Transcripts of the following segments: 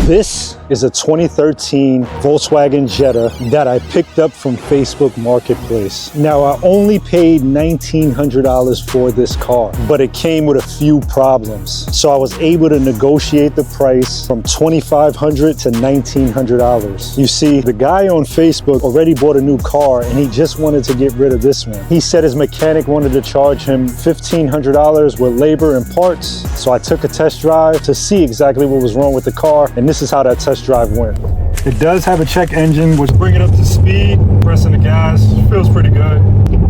This is a 2013 Volkswagen Jetta that I picked up from Facebook Marketplace. Now, I only paid $1,900 for this car, but it came with a few problems. So I was able to negotiate the price from $2,500 to $1,900. You see, the guy on Facebook already bought a new car and he just wanted to get rid of this one. He said his mechanic wanted to charge him $1,500 with labor and parts. So I took a test drive to see exactly what was wrong with the car, and this is how that test drive went. It does have a check engine, which bring it up to speed, pressing the gas, feels pretty good.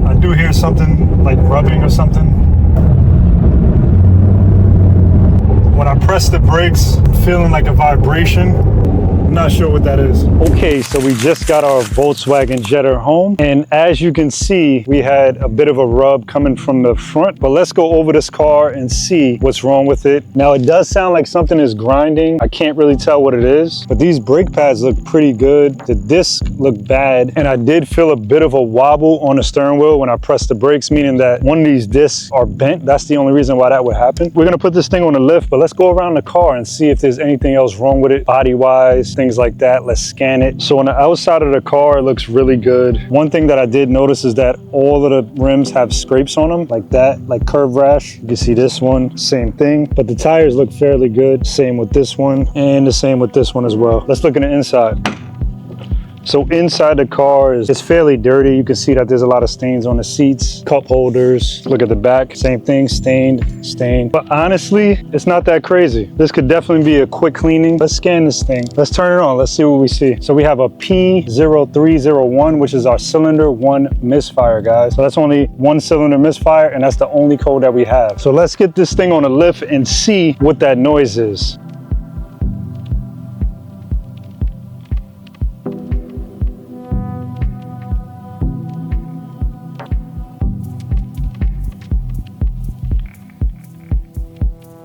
I do hear something like rubbing or something. When I press the brakes, I'm feeling like a vibration. I'm not sure what that is. Okay, so we just got our Volkswagen Jetta home, and as you can see, we had a bit of a rub coming from the front, but let's go over this car and see what's wrong with it. Now, it does sound like something is grinding. I can't really tell what it is, but these brake pads look pretty good. The discs look bad, and I did feel a bit of a wobble on the steering wheel when I pressed the brakes, meaning that one of these discs are bent. That's the only reason why that would happen. We're gonna put this thing on the lift, but let's go around the car and see if there's anything else wrong with it, body-wise, things like that. Let's scan it. So on the outside of the car, it looks really good. One thing that I did notice is that all of the rims have scrapes on them, like that, like curb rash. You can see this one, same thing. But the tires look fairly good. Same with this one, and the same with this one as well. Let's look in the inside. So inside the car is fairly dirty. You can see that there's a lot of stains on the seats, cup holders. Look at the back, same thing, stained. But honestly, it's not that crazy. This could definitely be a quick cleaning. Let's scan this thing. Let's turn it on. Let's see what we see. So we have a P0301, which is our cylinder 1 misfire, guys. So that's only one cylinder misfire, and that's the only code that we have. So let's get this thing on a lift and see what that noise is.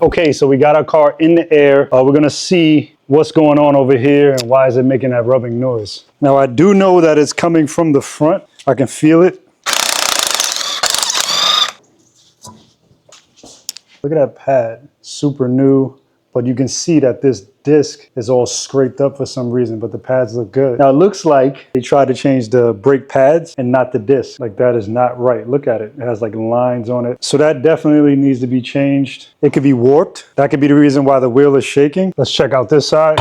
Okay, so we got our car in the air. We're gonna see what's going on over here and why is it making that rubbing noise. Now, I do know that it's coming from the front. I can feel it. Look at that pad, super new, but you can see that this disc is all scraped up for some reason, but the pads look good. Now, it looks like they tried to change the brake pads and not the disc. Like, that is not right. Look at it. It has like lines on it. So that definitely needs to be changed. It could be warped. That could be the reason why the wheel is shaking. Let's check out this side.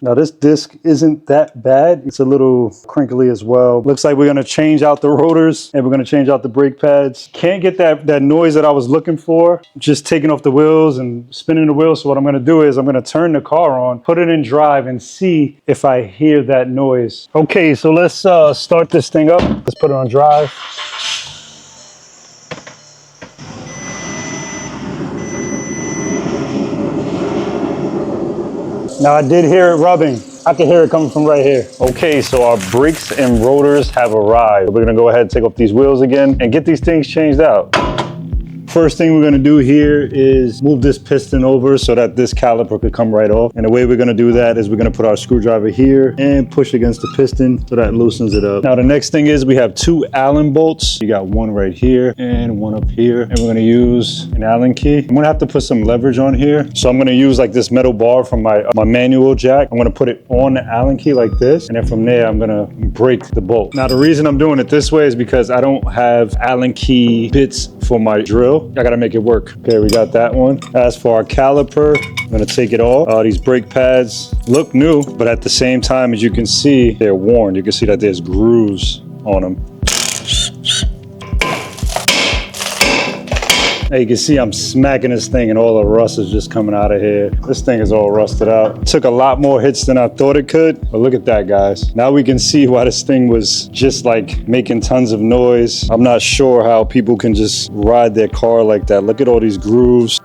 Now, this disc isn't that bad. It's a little crinkly as well. Looks like we're gonna change out the rotors and we're gonna change out the brake pads. Can't get that noise that I was looking for, just taking off the wheels and spinning the wheels. So what I'm gonna do is I'm gonna turn the car on, put it in drive, and see if I hear that noise. Okay, so let's start this thing up. Let's put it on drive. Now, I did hear it rubbing. I can hear it coming from right here. Okay, so our brakes and rotors have arrived. We're gonna go ahead and take off these wheels again and get these things changed out. First thing we're gonna do here is move this piston over so that this caliper could come right off. And the way we're gonna do that is we're gonna put our screwdriver here and push against the piston so that loosens it up. Now, the next thing is we have 2 Allen bolts. You got one right here and one up here. And we're gonna use an Allen key. I'm gonna have to put some leverage on here. So I'm gonna use like this metal bar from my manual jack. I'm gonna put it on the Allen key like this. And then from there, I'm gonna break the bolt. Now, the reason I'm doing it this way is because I don't have Allen key bits for my drill. I gotta make it work. Okay, we got that one. As for our caliper, I'm gonna take it off. These brake pads look new, but at the same time, as you can see, they're worn. You can see that there's grooves on them. Now you can see I'm smacking this thing and all the rust is just coming out of here. This thing is all rusted out. It took a lot more hits than I thought it could, but look at that, guys. Now we can see why this thing was just like making tons of noise. I'm not sure how people can just ride their car like that. Look at all these grooves.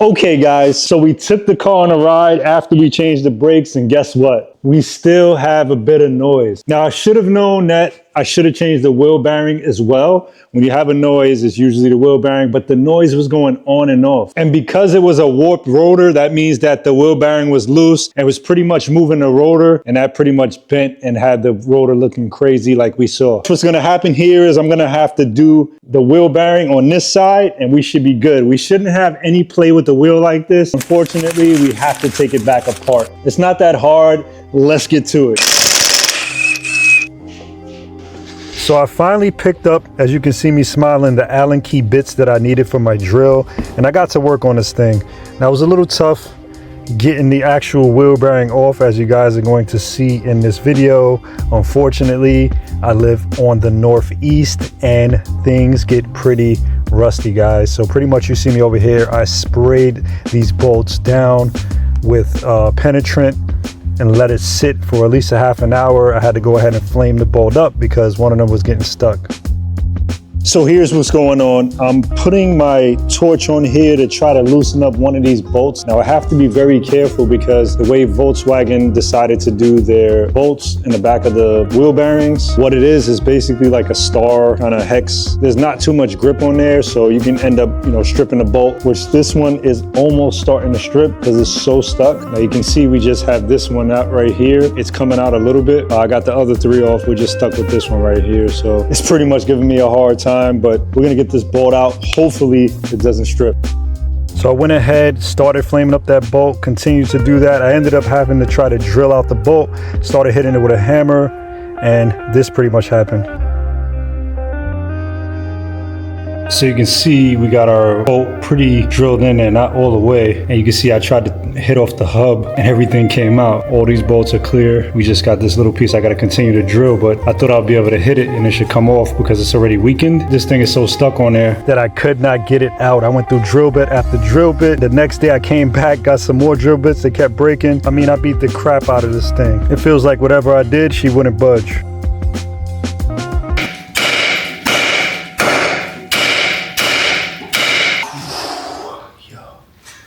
Okay guys, so we took the car on a ride after we changed the brakes, and guess what? we still have a bit of noise. Now, I should have known that I should have changed the wheel bearing as well. When you have a noise, it's usually the wheel bearing, but the noise was going on and off. And because it was a warped rotor, that means that the wheel bearing was loose and was pretty much moving the rotor, and that pretty much bent and had the rotor looking crazy like we saw. What's gonna happen here is I'm gonna have to do the wheel bearing on this side and we should be good. We shouldn't have any play with the wheel like this. Unfortunately, we have to take it back apart. It's not that hard. Let's get to it. So I finally picked up, as you can see me smiling, the Allen key bits that I needed for my drill, and I got to work on this thing. Now it was a little tough getting the actual wheel bearing off, as you guys are going to see in this video. Unfortunately, I live on the northeast and things get pretty rusty, guys. So pretty much you see me over here, I sprayed these bolts down with penetrant and let it sit for at least a half an hour. I had to go ahead and flame the bolt up because one of them was getting stuck. So here's what's going on. I'm putting my torch on here to try to loosen up one of these bolts. Now I have to be very careful because the way Volkswagen decided to do their bolts in the back of the wheel bearings, what it is basically like a star kind of hex. There's not too much grip on there, so you can end up, stripping the bolt, which this one is almost starting to strip because it's so stuck. Now you can see we just have this one out right here. It's coming out a little bit. I got the other three off. We're just stuck with this one right here. So it's pretty much giving me a hard time, but we're gonna get this bolt out. Hopefully it doesn't strip. So I went ahead, started flaming up that bolt, continued to do that. I ended up having to try to drill out the bolt, started hitting it with a hammer, and this pretty much happened. So you can see we got our bolt pretty drilled in there, not all the way. And you can see I tried to hit off the hub and everything came out. All these bolts are clear. We just got this little piece I got to continue to drill, but I thought I'd be able to hit it and it should come off because it's already weakened. This thing is so stuck on there that I could not get it out. I went through drill bit after drill bit. The next day I came back, got some more drill bits. They kept breaking. I mean, I beat the crap out of this thing. It feels like whatever I did, she wouldn't budge.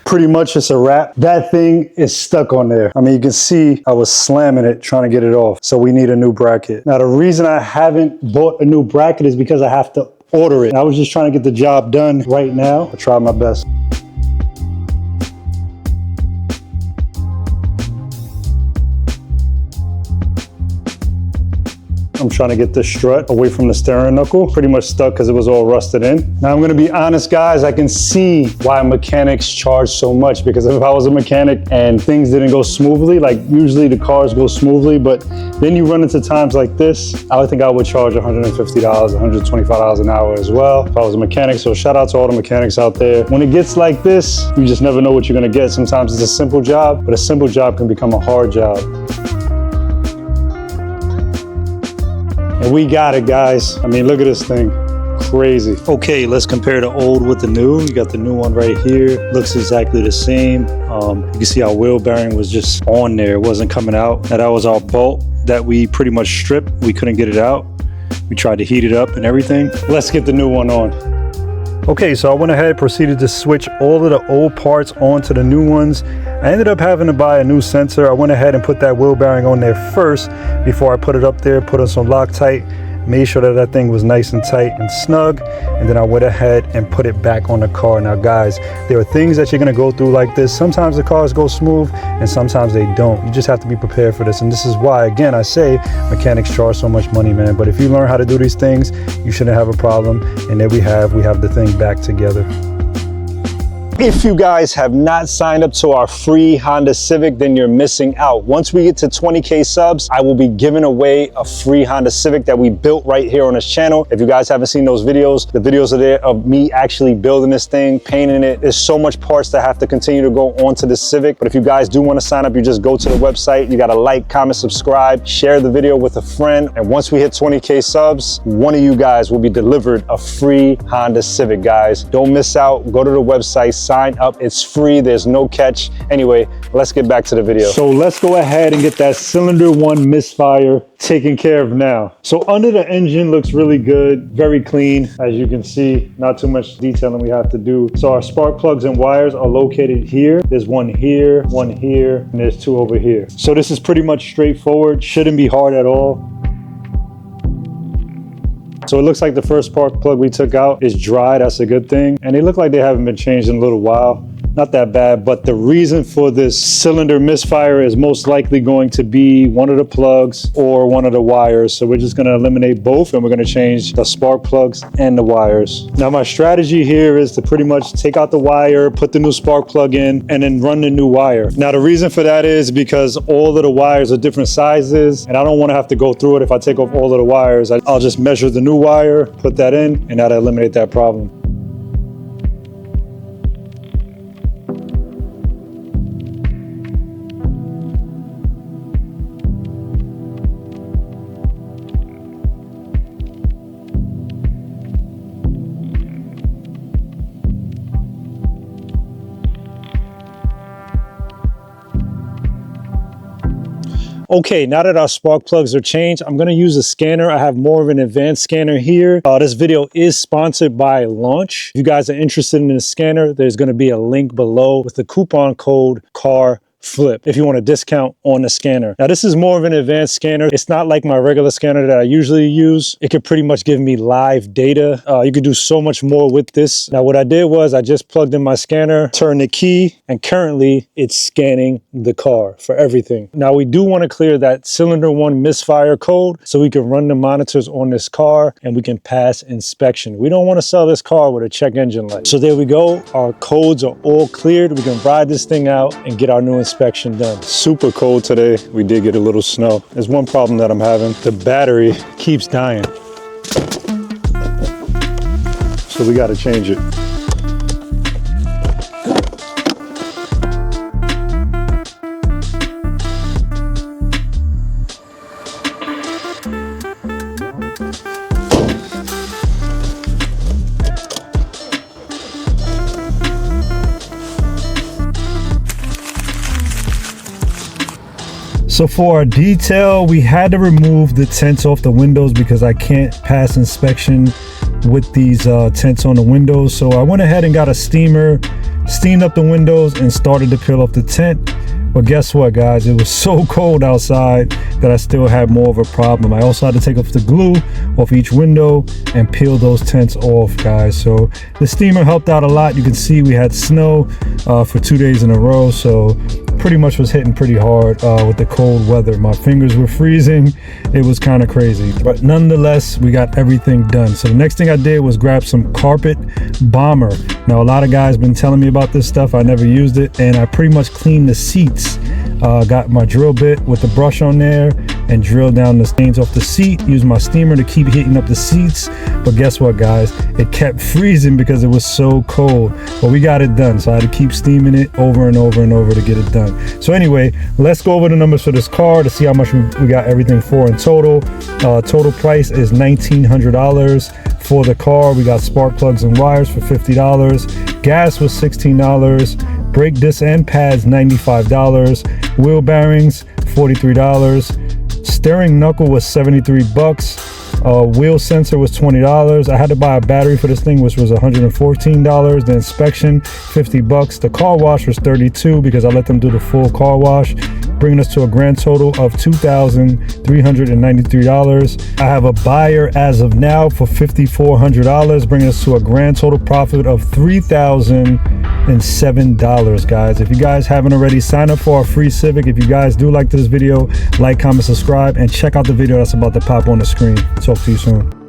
Pretty much it's a wrap. That thing is stuck on there. I mean, you can see I was slamming it, trying to get it off. So we need a new bracket. Now, the reason I haven't bought a new bracket is because I have to order it. I was just trying to get the job done right now. I tried my best. I'm trying to get the strut away from the steering knuckle. Pretty much stuck because it was all rusted in. Now I'm gonna be honest, guys, I can see why mechanics charge so much, because if I was a mechanic and things didn't go smoothly, like usually the cars go smoothly, but then you run into times like this, I would think I would charge $150, $125 an hour as well if I was a mechanic. So shout out to all the mechanics out there. When it gets like this, you just never know what you're gonna get. Sometimes it's a simple job, but a simple job can become a hard job. And we got it, guys. I mean, look at this thing. Crazy. Okay, let's compare the old with the new. You got the new one right here. Looks exactly the same. You can see our wheel bearing was just on there. It wasn't coming out. Now that was our bolt that we pretty much stripped. We couldn't get it out. We tried to heat it up and everything. Let's get the new one on. Okay, so I went ahead, proceeded to switch all of the old parts onto the new ones. I ended up having to buy a new sensor. I went ahead and put that wheel bearing on there first before I put it up there, put on some Loctite, made sure that that thing was nice and tight and snug, and then I went ahead and put it back on the car. Now guys, there are things that you're gonna go through like this. Sometimes the cars go smooth and sometimes they don't. You just have to be prepared for this, and this is why, again, I say mechanics charge so much money, man. But if you learn how to do these things, you shouldn't have a problem. And there we have the thing back together. If you guys have not signed up to our free Honda Civic, then you're missing out. Once we get to 20K subs, I will be giving away a free Honda Civic that we built right here on this channel. If you guys haven't seen those videos, the videos are there of me actually building this thing, painting it. There's so much parts that have to continue to go onto the Civic. But if you guys do want to sign up, you just go to the website. You got to like, comment, subscribe, share the video with a friend. And once we hit 20K subs, one of you guys will be delivered a free Honda Civic, guys. Don't miss out. Go to the website, sign up. It's free. There's no catch. Anyway, let's get back to the video. So let's go ahead and get that cylinder 1 misfire taken care of now. So under the engine looks really good, very clean. As you can see, not too much detailing we have to do. So our spark plugs and wires are located here. There's one here, and there's 2 over here. So this is pretty much straightforward, shouldn't be hard at all. So it looks like the first spark plug we took out is dry, that's a good thing. And they look like they haven't been changed in a little while. Not that bad, but the reason for this cylinder misfire is most likely going to be one of the plugs or one of the wires. So we're just gonna eliminate both and we're gonna change the spark plugs and the wires. Now my strategy here is to pretty much take out the wire, put the new spark plug in, and then run the new wire. Now the reason for that is because all of the wires are different sizes and I don't wanna have to go through it if I take off all of the wires. I'll just measure the new wire, put that in, and that'll eliminate that problem. Okay, now that our spark plugs are changed, I'm gonna use a scanner. I have more of an advanced scanner here. This video is sponsored by Launch. If you guys are interested in the scanner, there's gonna be a link below with the coupon code CARFLIP if you want a discount on the scanner. Now this is more of an advanced scanner. It's not like my regular scanner that I usually use. It could pretty much give me live data. You could do so much more with this. Now what I did was I just plugged in my scanner, turned the key, and currently it's scanning the car for everything. Now we do want to clear that cylinder 1 misfire code so we can run the monitors on this car and we can pass inspection. We don't want to sell this car with a check engine light. So there we go. Our codes are all cleared. We can ride this thing out and get our new inspection done. Super cold today. We did get a little snow. There's one problem that I'm having. The battery keeps dying. So we got to change it. So for our detail, we had to remove the tents off the windows because I can't pass inspection with these tents on the windows. So I went ahead and got a steamer, steamed up the windows and started to peel off the tent. But guess what, guys? It was so cold outside that I still had more of a problem. I also had to take off the glue off each window and peel those tents off, guys. So the steamer helped out a lot. You can see we had snow for 2 days in a row. So pretty much was hitting pretty hard with the cold weather. My fingers were freezing. It was kind of crazy. But nonetheless, we got everything done. So the next thing I did was grab some carpet bomber. Now, a lot of guys been telling me about this stuff. I never used it. And I pretty much cleaned the seats. Got my drill bit with the brush on there and drilled down the stains off the seat. Used my steamer to keep heating up the seats. But guess what, guys? It kept freezing because it was so cold. But we got it done. So I had to keep steaming it over and over and over to get it done. So anyway, let's go over the numbers for this car to see how much we got everything for in total. Total price is $1,900 for the car. We got spark plugs and wires for $50. Gas was $16. Brake disc and pads $95. Wheel bearings $43. Steering knuckle was $73. Wheel sensor was $20. I had to buy a battery for this thing, which was $114. The inspection $50. The car wash was $32 because I let them do the full car wash, bringing us to a grand total of $2,393. I have a buyer as of now for $5,400, bringing us to a grand total profit of $3,007, guys. If you guys haven't already, sign up for our free Civic. If you guys do like this video, like, comment, subscribe, and check out the video that's about to pop on the screen. Talk to you soon.